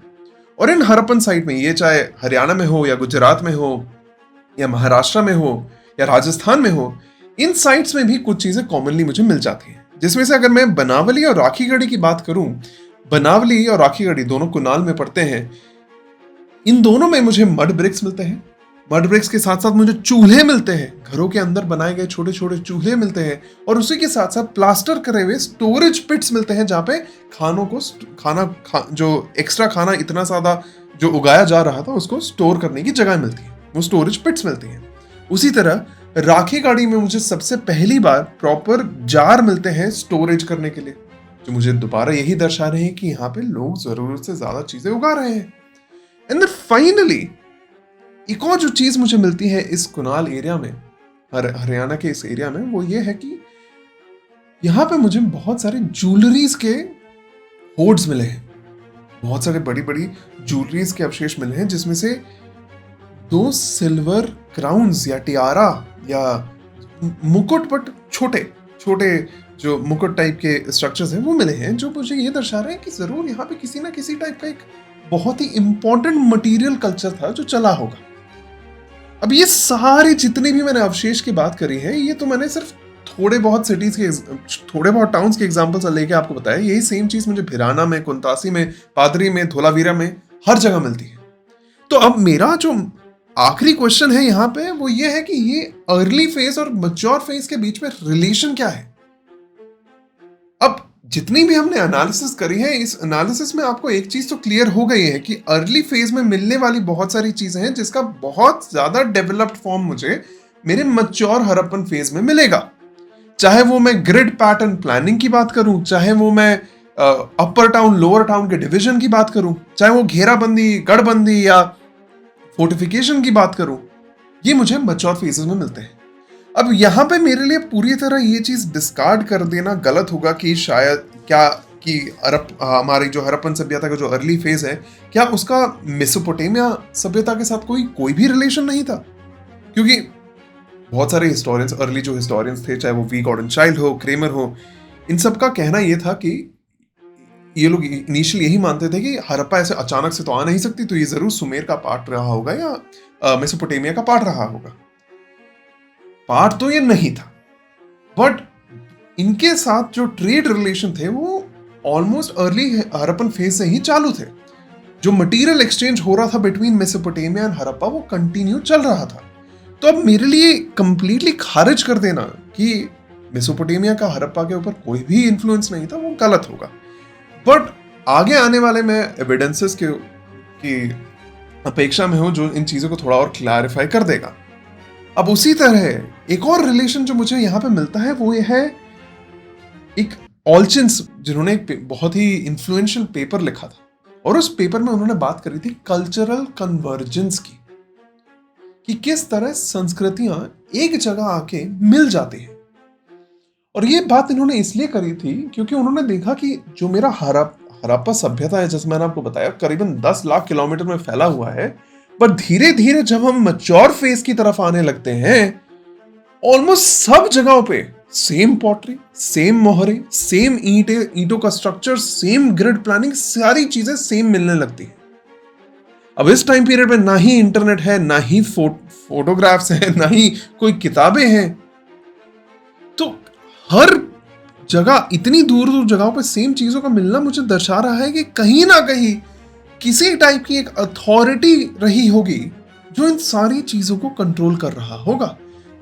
और इन हरप्पन साइट में, ये चाहे हरियाणा में हो या गुजरात में हो या महाराष्ट्र में हो या राजस्थान में हो, इन साइट्स में भी कुछ चीजें कॉमनली मुझे मिल जाती हैं, जिसमें से अगर मैं बनावली और राखीगढ़ी की बात करूं, बनावली और राखीगढ़ी दोनों कुनाल में पड़ते हैं। इन दोनों में मुझे मड ब्रिक्स मिलते हैं। मड ब्रिक्स के साथ साथ मुझे चूल्हे मिलते हैं, घरों के अंदर बनाए गए छोटे छोटे चूल्हे मिलते हैं, और उसी के साथ साथ प्लास्टर करे हुए स्टोरेज पिट्स मिलते हैं, जहाँ पे जो एक्स्ट्रा खाना इतना ज्यादा जो उगाया जा रहा था उसको स्टोर करने की जगह मिलती है, वो स्टोरेज पिट्स मिलती हैं। उसी तरह राखीगढ़ी में मुझे सबसे पहली बार प्रॉपर जार मिलते हैं स्टोरेज करने के लिए, जो मुझे दोबारा यही दर्शा रहे हैं कि यहाँ पे लोग जरूरत से ज्यादा चीजें उगा रहे हैं। एंड देन फाइनली एक और जो चीज मुझे मिलती है इस कुनाल एरिया में, हरियाणा के इस एरिया में, वो ये है कि यहाँ पे मुझे बहुत सारे ज्वेलरीज के होर्ड्स मिले हैं, बहुत सारे बड़ी बड़ी ज्वेलरीज के अवशेष मिले हैं, जिसमें से 2 सिल्वर क्राउन्स या टियारा या मुकुट, बट छोटे छोटे जो मुकुट टाइप के स्ट्रक्चर्स हैं वो मिले हैं, जो मुझे ये दर्शा रहे हैं कि जरूर यहाँ पे किसी ना किसी टाइप का एक बहुत ही इंपॉर्टेंट मटेरियल कल्चर था जो चला होगा। अब ये सारे जितने भी मैंने अवशेष की बात करी है, ये तो मैंने सिर्फ थोड़े बहुत सिटीज के, थोड़े बहुत टाउन्स के एग्जांपल्स लेके आपको बताया। यही सेम चीज मुझे भिराना में, कुंतासी में, पादरी में, धोलावीरा में, हर जगह मिलती है। तो अब मेरा जो आखिरी क्वेश्चन है यहाँ पे वो ये है कि ये अर्ली फेज और मैच्योर फेज के बीच में रिलेशन क्या है। अब जितनी भी हमने एनालिसिस करी है, इस एनालिसिस में आपको एक चीज तो क्लियर हो गई है कि अर्ली फेज में मिलने वाली बहुत सारी चीजें हैं, जिसका बहुत ज्यादा डेवलप्ड फॉर्म मुझे मेरे मैच्योर हड़प्पन फेज में मिलेगा। चाहे वो मैं ग्रिड पैटर्न प्लानिंग की बात करूं, चाहे वो मैं अपर टाउन लोअर टाउन के डिवीजन की बात करूं, चाहे वो घेराबंदी, गढ़बंदी या फोर्टिफिकेशन की बात करूं, ये मुझे मैच्योर फेजेस में मिलते हैं। अब यहाँ पे मेरे लिए पूरी तरह ये चीज डिस्कार्ड कर देना गलत होगा कि शायद क्या कि हमारी जो हड़प्पन सभ्यता का जो अर्ली फेज है, क्या उसका मेसोपोटामिया सभ्यता के साथ कोई भी रिलेशन नहीं था। क्योंकि बहुत सारे हिस्टोरियंस, अर्ली जो हिस्टोरियंस थे, चाहे वो वी गॉर्डन चाइल्ड हो, क्रेमर हो, इन सब का कहना ये था कि ये लोग इनिशियली यही मानते थे कि हड़प्पा ऐसे अचानक से तो आ नहीं सकती, तो ये जरूर सुमेर का पार्ट रहा होगा या मेसोपोटामिया का पार्ट रहा होगा। पार्ट तो ये नहीं था, बट इनके साथ जो ट्रेड रिलेशन थे वो ऑलमोस्ट अर्ली हड़प्पन फेज से ही चालू थे। जो मटेरियल एक्सचेंज हो रहा था बिटवीन मेसोपोटामिया एंड हड़प्पा वो कंटिन्यू चल रहा था। तो अब मेरे लिए कंप्लीटली खारिज कर देना कि मेसोपोटामिया का हड़प्पा के ऊपर कोई भी इन्फ्लुएंस नहीं था, वो गलत होगा। बट आगे आने वाले मैं एविडेंसेस की अपेक्षा में हूं जो इन चीजों को थोड़ा और क्लैरिफाई कर देगा। अब उसी तरह एक और रिलेशन जो मुझे यहाँ पे मिलता है वो ये है एक ऑल्चिन्स, जिन्होंने एक बहुत ही इन्फ्लुएंशियल पेपर लिखा था, और उस पेपर में उन्होंने बात करी थी कल्चरल कन्वर्जेंस की, कि किस तरह संस्कृतियां एक जगह आके मिल जाती हैं। और ये बात इन्होंने इसलिए करी थी क्योंकि उन्होंने देखा कि जो मेरा हड़प्पा सभ्यता है, जैसे मैंने आपको बताया, करीबन 10 लाख किलोमीटर में फैला हुआ है, पर धीरे धीरे जब हम मैच्योर फेज की तरफ आने लगते हैं, ऑलमोस्ट सब जगहों पे सेम पॉटरी, सेम मोहरे, सेम ईंटों का स्ट्रक्चर, सेम ग्रिड प्लानिंग, सारी चीजें सेम मिलने लगती हैं। अब इस टाइम पीरियड में ना ही इंटरनेट है, ना ही फोटोग्राफ्स हैं, ना ही कोई किताबें हैं, तो हर जगह इतनी दूर दूर जगहों पे सेम चीजों का मिलना मुझे दर्शा रहा है कि कहीं ना कहीं किसी टाइप की एक अथॉरिटी रही होगी जो इन सारी चीजों को कंट्रोल कर रहा होगा।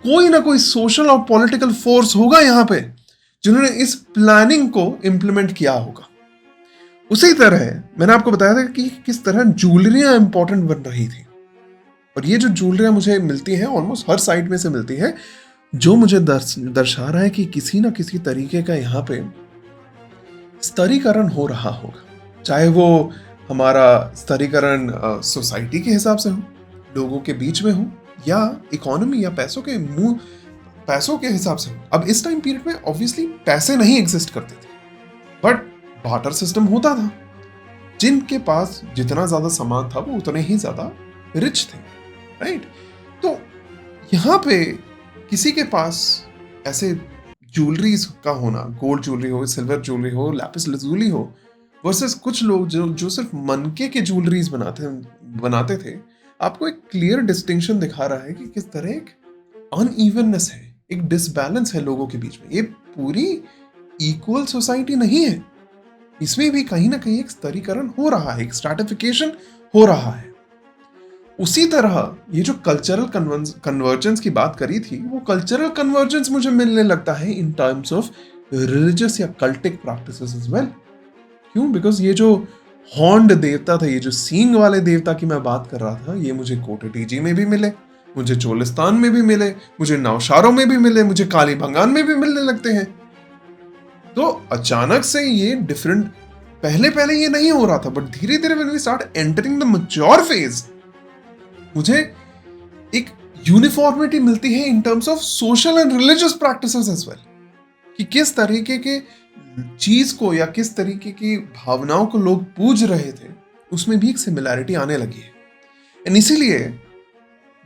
कोई ना कोई सोशल और पॉलिटिकल फोर्स होगा यहाँ पे जिन्होंने इस प्लानिंग को इंप्लीमेंट किया होगा। उसी तरह मैंने आपको बताया था कि किस तरह ज्वेलरियां इंपॉर्टेंट बन रही थी, और ये जो ज्वेलरियां मुझे मिलती है ऑलमोस्ट हर साइड में से मिलती है, जो मुझे दर्शा रहा है कि किसी ना किसी तरीके का यहाँ पे स्तरीकरण हो रहा होगा। चाहे वो हमारा स्तरीकरण सोसाइटी के हिसाब से हो, लोगों के बीच में हो, या इकोनॉमी या पैसों के हिसाब से हो। अब इस टाइम पीरियड में ऑब्वियसली पैसे नहीं एग्जिस्ट करते थे, बट बार्टर सिस्टम होता था। जिनके पास जितना ज्यादा सामान था वो उतने ही ज्यादा रिच थे, राइट। तो यहाँ पे किसी के पास ऐसे ज्वेलरीज का होना, गोल्ड ज्वेलरी हो, सिल्वर ज्वेलरी हो, लैपिस लजूली हो, वर्सेस कुछ लोग जो सिर्फ मनके के ज्वेलरीज बनाते थे। आपको एक क्लियर डिस्टिंक्शन दिखा रहा है कि किस तरह एक अनइवननेस है, एक डिसबैलेंस है लोगों के बीच में। ये पूरी इक्वल सोसाइटी नहीं है, इसमें भी कहीं ना कहीं एक स्तरीकरण हो रहा है, एक स्ट्रैटिफिकेशन हो रहा है। उसी तरह ये जो कल्चरल कन्वर्जेंस की बात करी थी, वो कल्चरल कन्वर्जेंस मुझे मिलने लगता है इन टर्म्स ऑफ रिलीजियस या कल्टिक प्रैक्टिसेस एज वेल। क्यों? बिकॉज ये जो हॉर्न्ड देवता था, ये जो सींग वाले देवता की मैं बात कर रहा था, ये मुझे कोटटीजी में भी मिले, मुझे चोलिस्तान में भी मिले, मुझे नौशारों में भी मिले, मुझे कालीबंगान में भी मिलने लगते हैं। तो अचानक से ये डिफरेंट, पहले ये नहीं हो रहा था, बट धीरे धीरे when we start entering the mature phase, मुझे एक यूनिफॉर्मिटी मिलती है in terms of social and religious practices as well, कि किस तरीके के चीज को या किस तरीके की भावनाओं को लोग पूज रहे थे, उसमें भी एक सिमिलैरिटी आने लगी है। एंड इसीलिए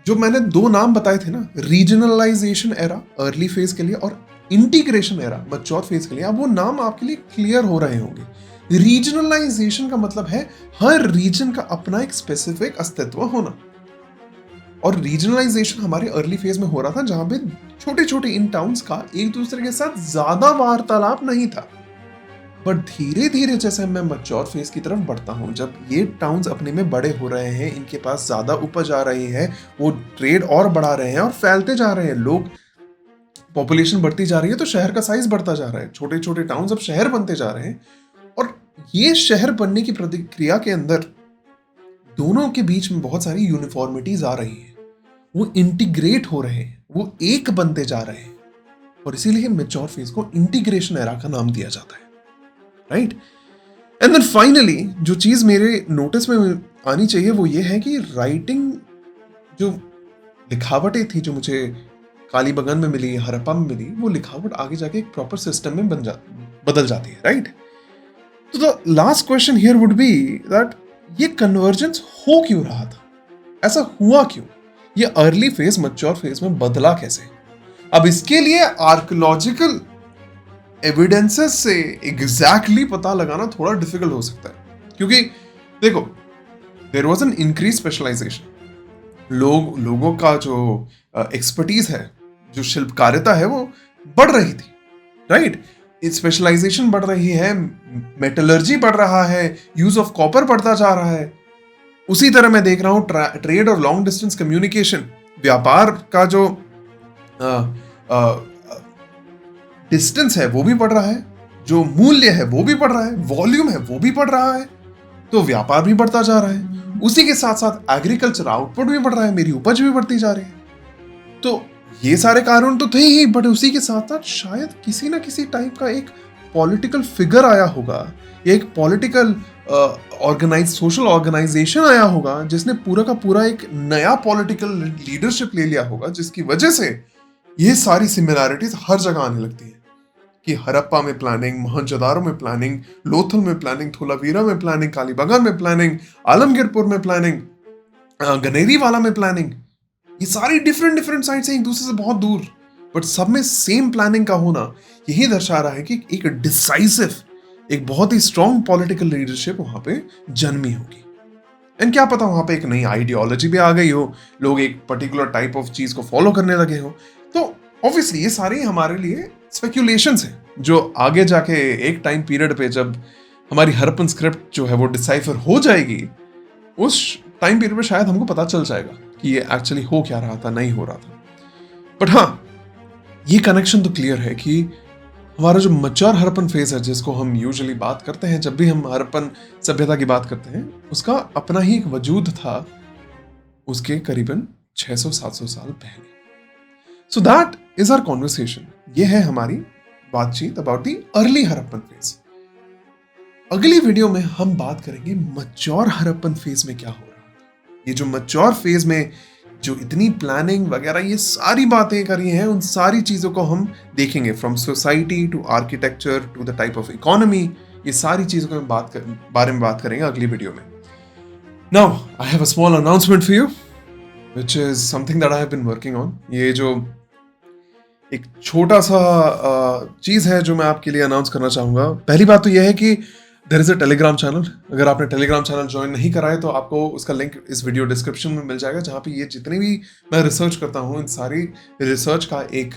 जो मैंने दो नाम बताए थे ना, रीजनलाइजेशन एरा अर्ली फेज के लिए और इंटीग्रेशन एरा मैच्योर फेज के लिए, अब वो नाम आपके लिए क्लियर हो रहे होंगे। रीजनलाइजेशन का मतलब है हर रीजन का अपना एक स्पेसिफिक अस्तित्व होना, और रीजनलाइजेशन हमारे अर्ली फेज में हो रहा था जहां पे छोटे छोटे इन टाउन्स का एक दूसरे के साथ ज्यादा वार्तालाप नहीं था। बट धीरे धीरे जैसे मैं मैच्योर फेज की तरफ बढ़ता हूं, जब ये टाउन्स अपने में बड़े हो रहे हैं, इनके पास ज्यादा उपज आ रही है, वो ट्रेड और बढ़ा रहे हैं और फैलते जा रहे हैं, लोग, पॉपुलेशन बढ़ती जा रही है, तो शहर का साइज बढ़ता जा रहा है, छोटे छोटे टाउन्स अब शहर बनते जा रहे हैं। और ये शहर बनने की प्रतिक्रिया के अंदर दोनों के बीच में बहुत सारी यूनिफॉर्मिटीज आ रही है, वो इंटीग्रेट हो रहे हैं, वो एक बनते जा रहे हैं, और इसीलिए मैच्योर फेज को इंटीग्रेशन एरा का नाम दिया जाता है, राइट। एंड देन फाइनली जो चीज मेरे नोटिस में आनी चाहिए वो ये है कि राइटिंग, जो लिखावटें थी जो मुझे कालीबंगान में मिली, हड़प्पा में मिली, वो लिखावट आगे जाके एक प्रॉपर सिस्टम में बदल जाती है, राइट। तो the last question here would be that ये कन्वर्जेंस हो क्यों रहा था, ऐसा हुआ क्यों, ये अर्ली फेज मैच्योर फेज में बदला कैसे? अब इसके लिए आर्कियोलॉजिकल एविडेंसेस से एग्जैक्टली पता लगाना थोड़ा डिफिकल्ट हो सकता है, क्योंकि देखो, there was an increase specialisation, लोगों का जो एक्सपर्टीज है, जो शिल्पकारिता है, वो बढ़ रही थी, राइट। स्पेशलाइजेशन बढ़ रही है, मेटलर्जी बढ़ रहा है, यूज ऑफ कॉपर बढ़ता जा रहा है। उसी तरह मैं देख रहा हूं ट्रेड और लॉन्ग डिस्टेंस कम्युनिकेशन, व्यापार का जो डिस्टेंस है वो भी बढ़ रहा है, जो मूल्य है वो भी बढ़ रहा है, वॉल्यूम है वो भी बढ़ रहा है, तो व्यापार भी बढ़ता जा रहा है। उसी के साथ साथ एग्रीकल्चर आउटपुट भी बढ़ रहा है, मेरी उपज भी बढ़ती जा रही है। तो ये सारे कारण तो थे ही, बट उसी के साथ साथ शायद किसी ना किसी टाइप का एक पॉलिटिकल फिगर आया होगा, एक पॉलिटिकल ऑर्गेनाइज सोशल ऑर्गेनाइजेशन आया होगा, जिसने पूरा का पूरा एक नया पॉलिटिकल लीडरशिप ले लिया होगा, जिसकी वजह से ये सारी सिमिलैरिटीज हर जगह आने लगती है कि हड़प्पा में प्लानिंग, मोहनजोदारो में प्लानिंग, लोथल में प्लानिंग, धोलावीरा में प्लानिंग, कालीबंगान में प्लानिंग, आलमगीरपुर में प्लानिंग, गनेरीवाला में प्लानिंग, ये सारी डिफरेंट साइट्स हैं एक दूसरे से बहुत दूर, बट सब में सेम प्लानिंग का होना यही दर्शा रहा है कि एक डिसाइसिव, एक बहुत ही स्ट्रॉन्ग पॉलिटिकल लीडरशिप वहां पे जन्मी होगी। एंड क्या पता वहां पे एक नई आइडियोलॉजी भी आ गई हो, लोग एक पर्टिकुलर टाइप ऑफ चीज को फॉलो करने लगे हो। तो ऑब्वियसली ये सारी हमारे लिए स्पेक्यूलेशंस हैं, जो आगे जाके एक टाइम पीरियड पे जब हमारी हड़प्पन स्क्रिप्ट जो है वो डिसाइफर हो जाएगी, उस टाइम पीरियड पे शायद हमको पता चल जाएगा कि ये एक्चुअली हो क्या रहा था, नहीं हो रहा था। बट हाँ, ये कनेक्शन तो क्लियर है कि हमारा जो मैच्योर हड़प्पन फेज है, जिसको हम यूजुअली बात करते हैं जब भी हम हड़प्पन सभ्यता की बात करते हैं, उसका अपना ही एक वजूद था उसके करीबन 600-700 साल पहले। So that is our conversation. ये है हमारी बातचीत about the early Harappan phase. अगली वीडियो में हम बात करेंगे मैच्योर हड़प्पन फेज में क्या हो रहा है। ये जो मैच्योर फेज में जो इतनी प्लानिंग वगैरह ये सारी बातें करी हैं, उन सारी चीजों को हम देखेंगे, from society to architecture to the type of economy. ये सारी चीजों को हम बारे में बात करेंगे अगली वीडियो में। Now I have a small announcement for you which is something that I have been working on. ये जो एक छोटा सा चीज है जो मैं आपके लिए अनाउंस करना चाहूंगा। पहली बात तो यह है कि there is a Telegram channel. अगर आपने टेलीग्राम चैनल ज्वाइन नहीं करा है तो आपको उसका लिंक इस वीडियो डिस्क्रिप्शन में मिल जाएगा, जहाँ पे ये जितनी भी मैं रिसर्च करता हूँ इन सारी रिसर्च का एक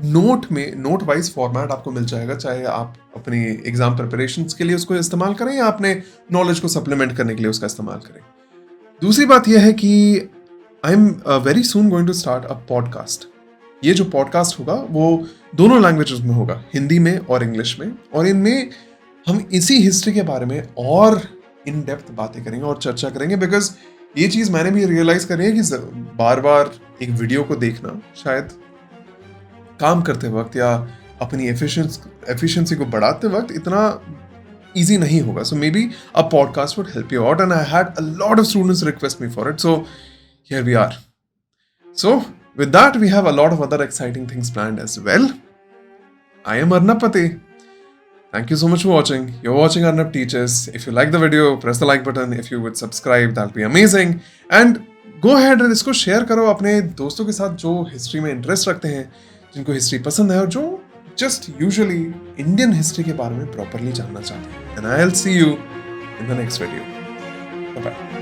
नोट वाइज फॉर्मेट आपको मिल जाएगा, चाहे आप अपनी एग्जाम प्रिपरेशंस के लिए उसको इस्तेमाल करें या अपने नॉलेज को सप्लीमेंट करने के लिए उसका इस्तेमाल करें. दूसरी बात यह है कि I am very soon going to start a podcast. ये जो पॉडकास्ट होगा वो दोनों लैंग्वेजेस में होगा, हिंदी में और इंग्लिश में, और इनमें हम इसी हिस्ट्री के बारे में और इन डेप्थ बातें करेंगे और चर्चा करेंगे. बिकॉज ये चीज़ मैंने भी रियलाइज करी है कि बार बार एक वीडियो को देखना शायद काम करते वक्त या अपनी एफिशिएंसी को बढ़ाते वक्त इतना easy नहीं होगा. So maybe a podcast would help you out, and I had a lot of students request me for it. So here we are. So with that, we have a lot of other exciting things planned as well. I am Arnab Pate. Thank you so much for watching. You're watching Arnab Teaches. If you like the video, press the like button. If you would subscribe, that'll be amazing. And go ahead and इसको share करो अपने दोस्तों के साथ जो history में interest रखते हैं, जिनको हिस्ट्री पसंद है और जो just usually Indian history के बारे में properly जानना चाहते हैं. And I'll see you in the next video. Bye bye.